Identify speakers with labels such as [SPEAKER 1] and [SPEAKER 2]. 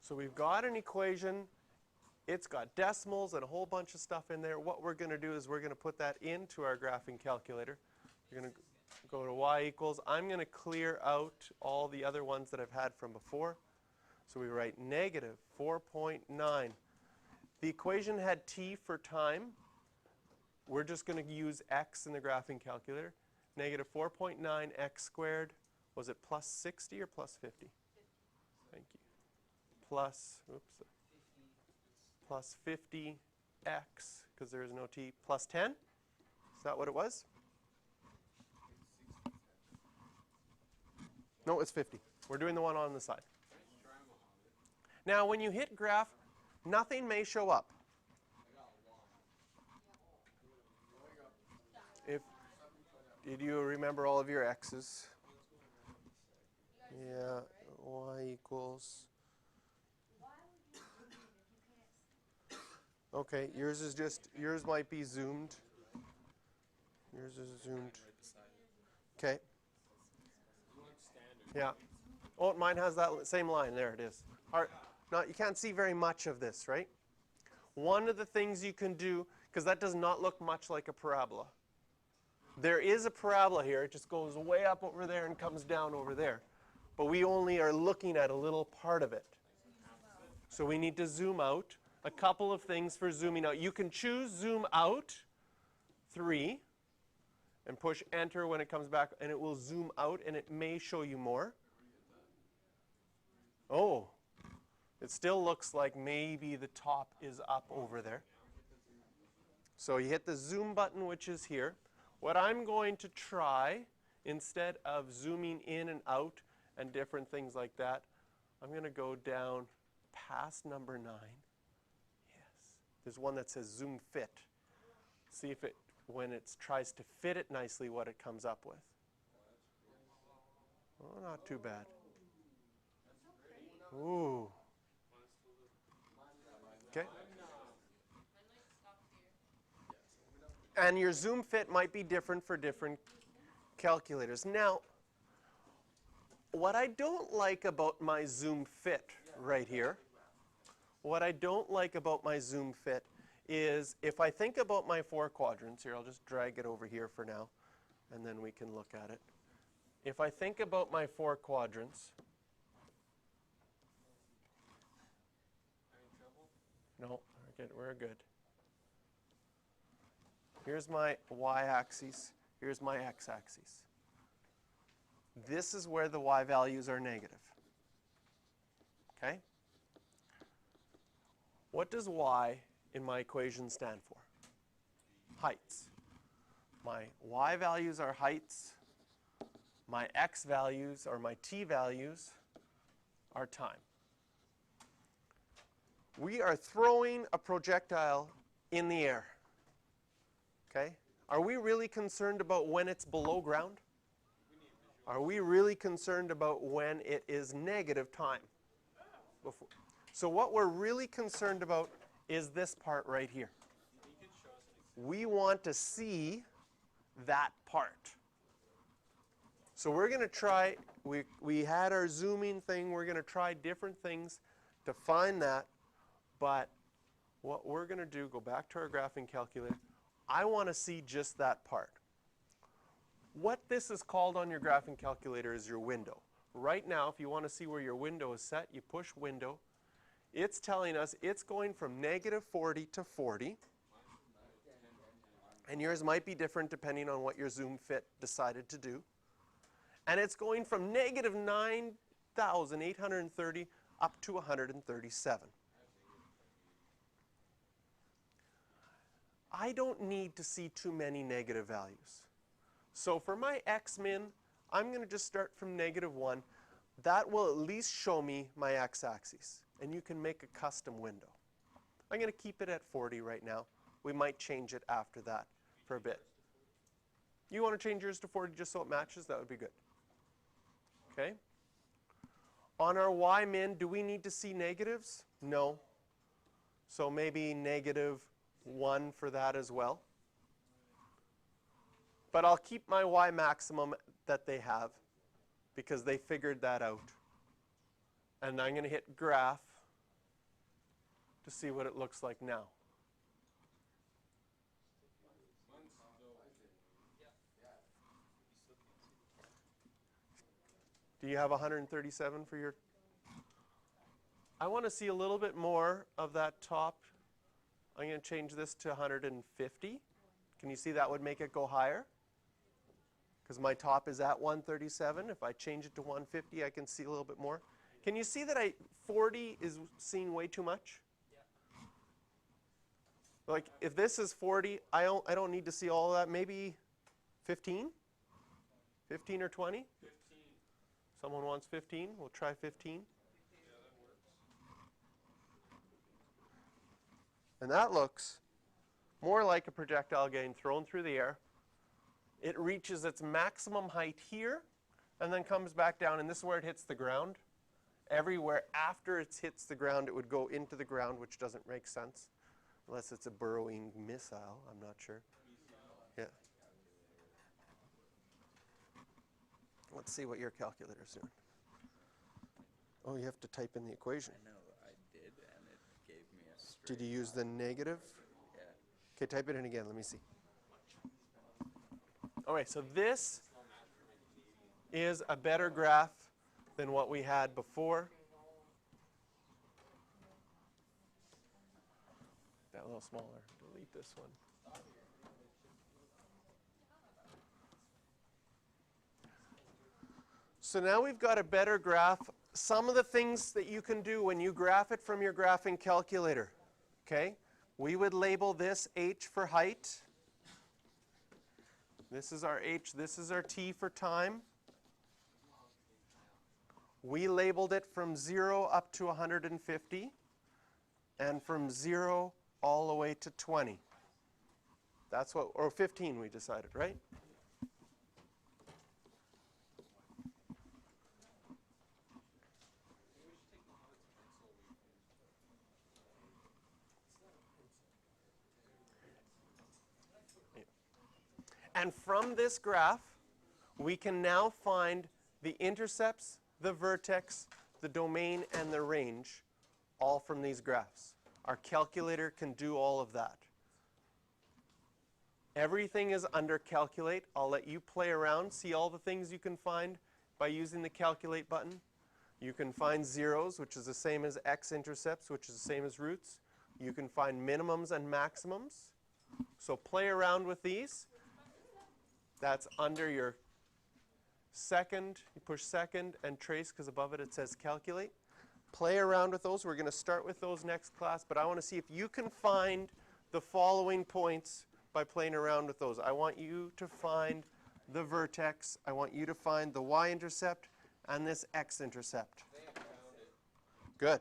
[SPEAKER 1] So we've got an equation. It's got decimals and a whole bunch of stuff in there. What we're going to do is we're going to put that into our graphing calculator. We're going to go to y equals. I'm going to clear out all the other ones that I've had from before. So we write negative 4.9. The equation had t for time. We're just going to use x in the graphing calculator. Negative 4.9 x squared. Was it plus 60 or plus 50? Thank you. Plus, oops, plus 50x, because there is no t, plus 10? Is that what it was? No, it's 50. We're doing the one on the side. Now, when you hit graph, nothing may show up. Did you remember all of your x's? Yeah, y equals. Okay, yours might be zoomed. Yours is zoomed. Okay. Yeah. Oh, mine has that same line. There it is. All right. Now, you can't see very much of this, right? One of the things you can do, because that does not look much like a parabola. There is a parabola here. It just goes way up over there and comes down over there. But we only are looking at a little part of it. So we need to zoom out. A couple of things for zooming out. You can choose zoom out 3 and push enter when it comes back, and it will zoom out, and it may show you more. Oh, it still looks like maybe the top is up over there. So you hit the zoom button, which is here. What I'm going to try, instead of zooming in and out and different things like that, I'm going to go down past number 9. Yes. There's one that says zoom fit. See if it, when it tries to fit it nicely, what it comes up with. Oh, not too bad. Ooh. Okay. And your zoom fit might be different for different calculators. Now, what I don't like about my zoom fit right here, what I don't like about my zoom fit is if I think about my 4 quadrants here, I'll just drag it over here for now, and then we can look at it. If I think about my 4 quadrants, no, we're good. Here's my y-axis. Here's my x-axis. This is where the y values are negative. Okay? What does y in my equation stand for? Heights. My y values are heights. My x values, or my t values, are time. We are throwing a projectile in the air. Okay? Are we really concerned about when it's below ground? Are we really concerned about when it is negative time? Before. So what we're really concerned about is this part right here. We want to see that part. So we're going to try, we had our zooming thing. We're going to try different things to find that. But what we're going to do, go back to our graphing calculator. I want to see just that part. What this is called on your graphing calculator is your window. Right now, if you want to see where your window is set, you push window. It's telling us it's going from negative 40 to 40. And yours might be different depending on what your zoom fit decided to do. And it's going from negative 9,830 up to 137. I don't need to see too many negative values. So for my x-min, I'm going to just start from negative 1. That will at least show me my x-axis. And you can make a custom window. I'm going to keep it at 40 right now. We might change it after that for a bit. You want to change yours to 40 just so it matches? That would be good. Okay? On our y-min, do we need to see negatives? No. So maybe negative 1 for that as well. But I'll keep my y maximum that they have because they figured that out. And I'm going to hit graph. to see what it looks like now. Do you have 137 for your? I want to see a little bit more of that top. I'm going to change this to 150. Can you see that would make it go higher? Because my top is at 137. If I change it to 150, I can see a little bit more. Can you see that 40 is seeing way too much? Yeah. Like if this is 40, I don't need to see all of that. Maybe 15? 15 or 20? 15. Someone wants 15? We'll try 15. And that looks more like a projectile getting thrown through the air. It reaches its maximum height here and then comes back down, and this is where it hits the ground. Everywhere after it hits the ground, it would go into the ground, which doesn't make sense unless it's a burrowing missile. I'm not sure. Yeah. Let's see what your calculator's doing. Oh, you have to type in the equation.
[SPEAKER 2] I know, I did, and it gave me a straight
[SPEAKER 1] Did you use the negative?
[SPEAKER 2] Yeah.
[SPEAKER 1] Okay, type it in again. Let me see. All right, so this is a better graph than what we had before. That a little smaller. Delete this one. So now we've got a better graph. Some of the things that you can do when you graph it from your graphing calculator, okay? We would label this H for height. This is our H, this is our T for time. We labeled it from 0 up to 150, and from 0 all the way to 20. That's what, or 15 we decided, right? And from this graph, we can now find the intercepts, the vertex, the domain, and the range, all from these graphs. Our calculator can do all of that. Everything is under calculate. I'll let you play around, see all the things you can find by using the calculate button. You can find zeros, which is the same as x-intercepts, which is the same as roots. You can find minimums and maximums. So play around with these. That's under your second. You push second and trace because above it it says calculate. Play around with those. We're going to start with those next class, but I want to see if you can find the following points by playing around with those. I want you to find the vertex. I want you to find the y-intercept and this x-intercept. Good.